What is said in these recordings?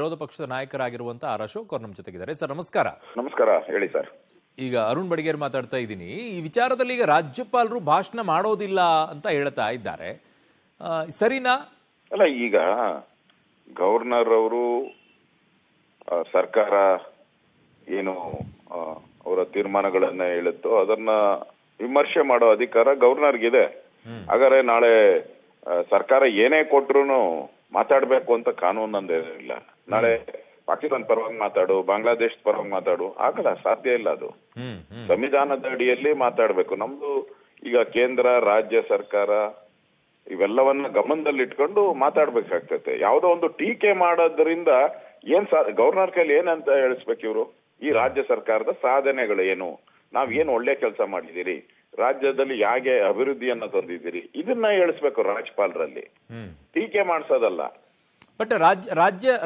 ವಿರೋಧ ಪಕ್ಷದ ನಾಯಕರಾಗಿರುವಂತ ಆರ್ ಅಶೋಕ್ ಅವರು ನಮ್ಮ ಜೊತೆಗಿದ್ದಾರೆ. ಸರ್ ನಮಸ್ಕಾರ. ನಮಸ್ಕಾರ, ಹೇಳಿ ಸರ್. ಈಗ ಅರುಣ್ ಬಡಿಗೇರ್ ಮಾತಾಡ್ತಾ ಇದ್ದೀನಿ. ಈ ವಿಚಾರದಲ್ಲಿ ಈಗ ರಾಜ್ಯಪಾಲರು ಭಾಷಣ ಮಾಡೋದಿಲ್ಲ ಅಂತ ಹೇಳ್ತಾ ಇದ್ದಾರೆ, ಸರಿನಾ? ಅಲ್ಲ, ಈಗ ಗವರ್ನರ್ ಅವರು ಸರ್ಕಾರ ಏನು ಅವರ ತೀರ್ಮಾನಗಳನ್ನ ಹೇಳುತ್ತೋ ಅದನ್ನ ವಿಮರ್ಶೆ ಮಾಡೋ ಅಧಿಕಾರ ಗವರ್ನರ್ಗಿದೆ. ಹಾಗಾದ್ರೆ ನಾಳೆ ಸರ್ಕಾರ ಏನೇ ಕೊಟ್ರು ಮಾತಾಡ್ಬೇಕು ಅಂತ ಕಾನೂನಂದೇನಿಲ್ಲ. ನಾಳೆ ಪಾಕಿಸ್ತಾನ ಪರವಾಗಿ ಮಾತಾಡು, ಬಾಂಗ್ಲಾದೇಶ ಪರವಾಗಿ ಮಾತಾಡು, ಆಗಲ್ಲ, ಸಾಧ್ಯ ಇಲ್ಲ. ಅದು ಸಂವಿಧಾನದ ಅಡಿಯಲ್ಲಿ ಮಾತಾಡ್ಬೇಕು. ನಮ್ದು ಈಗ ಕೇಂದ್ರ ರಾಜ್ಯ ಸರ್ಕಾರ ಇವೆಲ್ಲವನ್ನ ಗಮನದಲ್ಲಿಟ್ಕೊಂಡು ಮಾತಾಡ್ಬೇಕಾಗ್ತೈತೆ. ಯಾವುದೋ ಒಂದು ಟೀಕೆ ಮಾಡೋದ್ರಿಂದ ಗವರ್ನರ್ ಕೈಲಿ ಏನಂತ ಹೇಳಿಸ್ಬೇಕು ಇವರು? ಈ ರಾಜ್ಯ ಸರ್ಕಾರದ ಸಾಧನೆಗಳು ಏನು, ನಾವೇನು ಒಳ್ಳೆ ಕೆಲಸ ಮಾಡಿದಿರಿ, ರಾಜ್ಯದಲ್ಲಿ ಹೇಗೆ ಅಭಿವೃದ್ಧಿಯನ್ನ ತಂದಿದ್ದೀರಿ, ಇದನ್ನ ಹೇಳಿಸ್ಬೇಕು ರಾಜ್ಯಪಾಲರಲ್ಲಿ, ಟೀಕೆ ಮಾಡಿಸೋದಲ್ಲ. ಬಟ್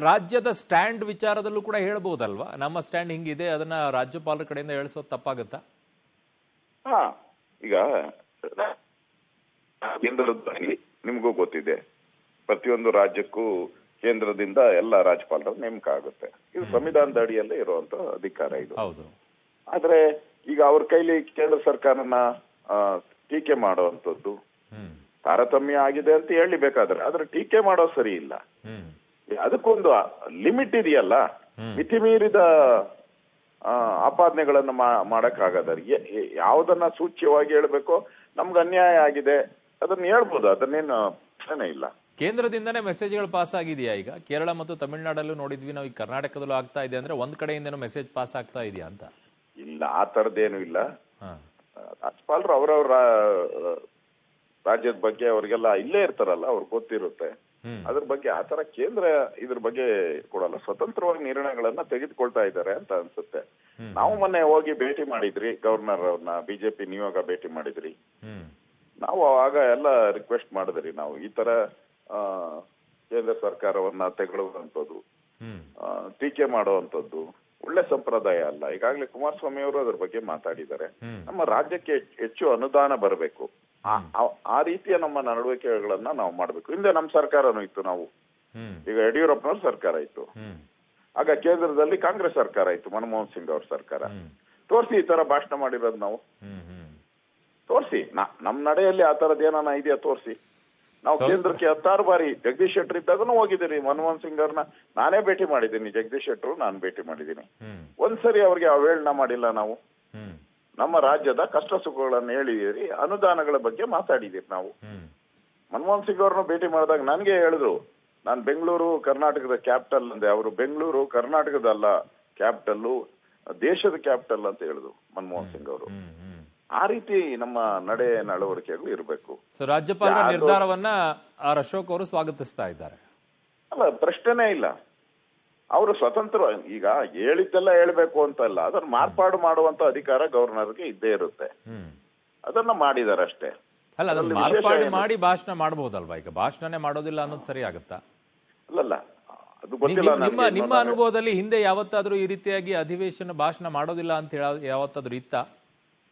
ರಾಜ್ಯದ ಸ್ಟ್ಯಾಂಡ್ ವಿಚಾರದಲ್ಲೂ ಕೂಡ ಹೇಳ್ಬಹುದಲ್ವಾ? ನಮ್ಮ ಸ್ಟ್ಯಾಂಡ್ ಹಿಂಗಿದೆ, ಅದನ್ನ ರಾಜ್ಯಪಾಲರ ಕಡೆಯಿಂದ ಹೇಳಿಸೋದು ತಪ್ಪಾಗತ್ತಾ? ಈಗ ಕೇಂದ್ರದಲ್ಲಿ ನಿಮ್ಗೂ ಗೊತ್ತಿದೆ, ಪ್ರತಿಯೊಂದು ರಾಜ್ಯಕ್ಕೂ ಕೇಂದ್ರದಿಂದ ಎಲ್ಲ ರಾಜ್ಯಪಾಲರ ನೇಮಕ ಆಗುತ್ತೆ. ಇದು ಸಂವಿಧಾನದ ಅಡಿಯಲ್ಲೇ ಇರುವಂತ ಅಧಿಕಾರ ಇದು. ಹೌದು. ಆದ್ರೆ ಈಗ ಅವ್ರ ಕೈಲಿ ಕೇಂದ್ರ ಸರ್ಕಾರನ ಟೀಕೆ ಮಾಡುವಂತದ್ದು ತಾರತಮ್ಯ ಆಗಿದೆ ಅಂತ ಹೇಳಿ ಬೇಕಾದ್ರೆ, ಆದ್ರೆ ಟೀಕೆ ಮಾಡೋ ಸರಿ ಇಲ್ಲ. ಅದಕ್ಕೊಂದು ಲಿಮಿಟ್ ಇದೆಯಲ್ಲ, ಮಿತಿ ಮೀರಿದ ಆಪಾದನೆಗಳನ್ನ ಮಾಡಕ್ ಆಗದ. ಯಾವ್ದನ್ನ ಸೂಚ್ಯವಾಗಿ ಹೇಳ್ಬೇಕೋ, ನಮ್ಗೆ ಅನ್ಯಾಯ ಆಗಿದೆ ಅದನ್ನ ಹೇಳ್ಬೋದು, ಅದನ್ನೇನು ಪ್ರಶ್ನೆ ಇಲ್ಲ. ಕೇಂದ್ರದಿಂದನೇ ಮೆಸೇಜ್ಗಳು ಪಾಸ್ ಆಗಿದೆಯಾ? ಈಗ ಕೇರಳ ಮತ್ತು ತಮಿಳುನಾಡಲ್ಲೂ ನೋಡಿದ್ವಿ ನಾವು, ಈಗ ಕರ್ನಾಟಕದಲ್ಲೂ ಆಗ್ತಾ ಇದೆ. ಅಂದ್ರೆ ಒಂದ್ ಕಡೆಯಿಂದನೂ ಮೆಸೇಜ್ ಪಾಸ್ ಆಗ್ತಾ ಇದೆಯಾ ಅಂತ? ಇಲ್ಲ, ಆ ತರದ್ದೇನು ಇಲ್ಲ. ರಾಜ್ಯಪಾಲರು ಅವರವ್ರ ರಾಜ್ಯದ ಬಗ್ಗೆ ಅವ್ರಿಗೆಲ್ಲ ಇಲ್ಲೇ ಇರ್ತಾರಲ್ಲ, ಅವ್ರಿಗೆ ಗೊತ್ತಿರುತ್ತೆ. ಅದ್ರ ಬಗ್ಗೆ ಆತರ ಕೇಂದ್ರ ಇದ್ರ ಬಗ್ಗೆ ಕೊಡಲ್ಲ, ಸ್ವತಂತ್ರವಾಗಿ ನಿರ್ಣಯಗಳನ್ನ ತೆಗೆದುಕೊಳ್ತಾ ಇದ್ದಾರೆ ಅಂತ ಅನ್ಸುತ್ತೆ. ನಾವು ಮೊನ್ನೆ ಹೋಗಿ ಭೇಟಿ ಮಾಡಿದ್ರಿ ಗವರ್ನರ್ ಅವ್ರನ್ನ, ಬಿಜೆಪಿ ನಿಯೋಗ ಭೇಟಿ ಮಾಡಿದ್ರಿ. ನಾವು ಆಗ ಎಲ್ಲ ರಿಕ್ವೆಸ್ಟ್ ಮಾಡಿದ್ರಿ, ನಾವು ಈ ತರ ಕೇಂದ್ರ ಸರ್ಕಾರವನ್ನ ತೆಗೊಳ್ಳುವಂಥದ್ದು, ಟೀಕೆ ಮಾಡುವಂಥದ್ದು ಒಳ್ಳೆ ಸಂಪ್ರದಾಯ ಅಲ್ಲ. ಈಗಾಗಲೇ ಕುಮಾರಸ್ವಾಮಿ ಅವರು ಅದ್ರ ಬಗ್ಗೆ ಮಾತಾಡಿದ್ದಾರೆ. ನಮ್ಮ ರಾಜ್ಯಕ್ಕೆ ಹೆಚ್ಚು ಅನುದಾನ ಬರಬೇಕು, ಆ ರೀತಿಯ ನಮ್ಮ ನಡವಳಿಕೆಗಳನ್ನ ನಾವು ಮಾಡ್ಬೇಕು. ಹಿಂದೆ ನಮ್ಮ ಸರ್ಕಾರನೂ ಇತ್ತು, ನಾವು ಈಗ ಯಡಿಯೂರಪ್ಪನವ್ರ ಸರ್ಕಾರ ಇತ್ತು, ಆಗ ಕೇಂದ್ರದಲ್ಲಿ ಕಾಂಗ್ರೆಸ್ ಸರ್ಕಾರ ಇತ್ತು, ಮನಮೋಹನ್ ಸಿಂಗ್ ಅವ್ರ ಸರ್ಕಾರ. ತೋರಿಸಿ ಈ ತರ ಭಾಷಣ ಮಾಡಿರೋದು ನಾವು, ತೋರಿಸಿ. ನಮ್ ನಡೆಯಲ್ಲಿ ಆ ತರದ್ ಏನಾನ ಇದೆಯಾ ತೋರಿಸಿ. ನಾವು ಕೇಂದ್ರಕ್ಕೆ 16 ಬಾರಿ ಜಗದೀಶ್ ಶೆಟ್ಟರ್ ಇದ್ದಾಗನು ಹೋಗಿದ್ದೀರಿ. ಮನಮೋಹನ್ ಸಿಂಗ್ ಅವ್ರನ್ನ ನಾನೇ ಭೇಟಿ ಮಾಡಿದ್ದೀನಿ, ಜಗದೀಶ್ ಶೆಟ್ಟರು ನಾನು ಭೇಟಿ ಮಾಡಿದ್ದೀನಿ. ಒಂದ್ಸರಿ ಅವ್ರಿಗೆ ಅವೇಳನ ಮಾಡಿಲ್ಲ ನಾವು. ನಮ್ಮ ರಾಜ್ಯದ ಕಷ್ಟ ಸುಖಗಳನ್ನು ಹೇಳಿದಿರಿ, ಅನುದಾನಗಳ ಬಗ್ಗೆ ಮಾತಾಡಿದಿರಿ ನಾವು. ಮನಮೋಹನ್ ಸಿಂಗ್ ಅವ್ರನ್ನ ಭೇಟಿ ಮಾಡಿದಾಗ ನನ್ಗೆ ಹೇಳಿದ್ರು, ನಾನು ಬೆಂಗಳೂರು ಕರ್ನಾಟಕದ ಕ್ಯಾಪಿಟಲ್ ಅಂದೆ. ಅವರು ಬೆಂಗಳೂರು ಕರ್ನಾಟಕದಲ್ಲ ಕ್ಯಾಪಿಟಲ್, ದೇಶದ ಕ್ಯಾಪಿಟಲ್ ಅಂತ ಹೇಳಿದ್ರು ಮನಮೋಹನ್ ಸಿಂಗ್ ಅವರು. ಆ ರೀತಿ ನಮ್ಮ ನಡೆ ನಡವಳಿಕೆಗಳು ಇರಬೇಕು. ರಾಜ್ಯಪಾಲರ ನಿರ್ಧಾರವನ್ನ ಆರ್ ಅಶೋಕ್ ಅವರು ಸ್ವಾಗತಿಸ್ತಾ ಇದ್ದಾರೆ. ಅಲ್ಲ, ಪ್ರಶ್ನೆನೇ ಇಲ್ಲ. ಅವರು ಸ್ವತಂತ್ರ, ಈಗ ಹೇಳಿದ್ದೆಲ್ಲ ಹೇಳ್ಬೇಕು ಅಂತಲ್ಲ, ಅದನ್ನ ಮಾರ್ಪಾಡು ಮಾಡುವಂತ ಅಧಿಕಾರ ಗವರ್ನರ್ಗೆ ಇದ್ದೇ ಇರುತ್ತೆ. ಅದನ್ನ ಮಾಡಿದಾರೆ ಅಷ್ಟೇ. ಅಲ್ಲ, ಅದನ್ನ ಮಾರ್ಪಾಡು ಮಾಡಿ ಭಾಷಣ ಮಾಡಬಹುದಲ್ವಾ? ಈಗ ಭಾಷಣನೇ ಮಾಡೋದಿಲ್ಲ ಅನ್ನೋದು ಸರಿ ಆಗುತ್ತಾ? ಅಲ್ಲಲ್ಲ, ಅದು ಗೊತ್ತಿಲ್ಲ. ನಿಮ್ಮ ಅನುಭವದಲ್ಲಿ ಹಿಂದೆ ಯಾವತ್ತಾದ್ರೂ ಈ ರೀತಿಯಾಗಿ ಅಧಿವೇಶನ ಭಾಷಣ ಮಾಡೋದಿಲ್ಲ ಅಂತ ಯಾವತ್ತಾದ್ರೂ ಇತ್ತಾ?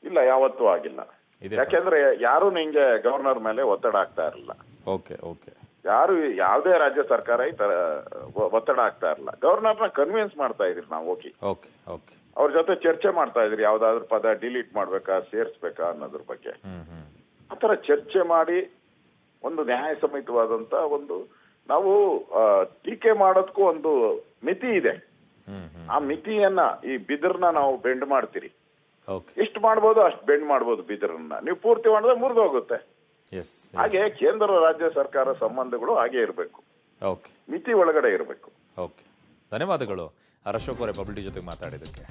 ಇಲ್ಲ, ಯಾವತ್ತೂ ಆಗಿಲ್ಲ. ಯಾಕೆಂದ್ರೆ ಯಾರು ನಿಂಗೆ ಗವರ್ನರ್ ಮೇಲೆ ಒತ್ತಡ ಆಗ್ತಾ ಇರಲಿಲ್ಲ. ಯಾರು ಯಾವುದೇ ರಾಜ್ಯ ಸರ್ಕಾರ ಈ ತರ ಒತ್ತಡ ಆಗ್ತಾ ಇರಲಿಲ್ಲ. ಗವರ್ನರ್ನ ಕನ್ವಿನ್ಸ್ ಮಾಡ್ತಾ ಇದ್ರಿ ನಾವು ಹೋಗಿ, ಅವ್ರ ಜೊತೆ ಚರ್ಚೆ ಮಾಡ್ತಾ ಇದ್ರಿ, ಯಾವ್ದಾದ್ರು ಪದ ಡಿಲೀಟ್ ಮಾಡ್ಬೇಕಾ ಸೇರ್ಸ್ಬೇಕಾ ಅನ್ನೋದ್ರ ಬಗ್ಗೆ. ಆತರ ಚರ್ಚೆ ಮಾಡಿ ಒಂದು ನ್ಯಾಯ ಸಮೇತವಾದಂತ ಒಂದು, ನಾವು ಟೀಕೆ ಮಾಡೋದಕ್ಕೂ ಒಂದು ಮಿತಿ ಇದೆ. ಆ ಮಿತಿಯನ್ನ, ಈ ಬಿದಿರ್ನ ನಾವು ಬೆಂಡ್ ಮಾಡ್ತೀರಿ, ಎಷ್ಟು ಮಾಡ್ಬೋದು ಅಷ್ಟು ಬೆಂಡ್ ಮಾಡ್ಬೋದು ಬಿದಿರನ್ನ. ನೀವು ಪೂರ್ತಿ ಮಾಡಿದ್ರೆ ಮುರಿದು ಹೋಗುತ್ತೆ. ಹಾಗೆ ಕೇಂದ್ರ ರಾಜ್ಯ ಸರ್ಕಾರ ಸಂಬಂಧಗಳು ಹಾಗೆ ಇರಬೇಕು, ಮಿತಿ ಒಳಗಡೆ ಇರಬೇಕು. ಧನ್ಯವಾದಗಳು ಆರ್ ಅಶೋಕ್ ಅವರೇ, ಪಬ್ಲಿಕ್ ಜೊತೆ ಮಾತಾಡಿದಕ್ಕೆ.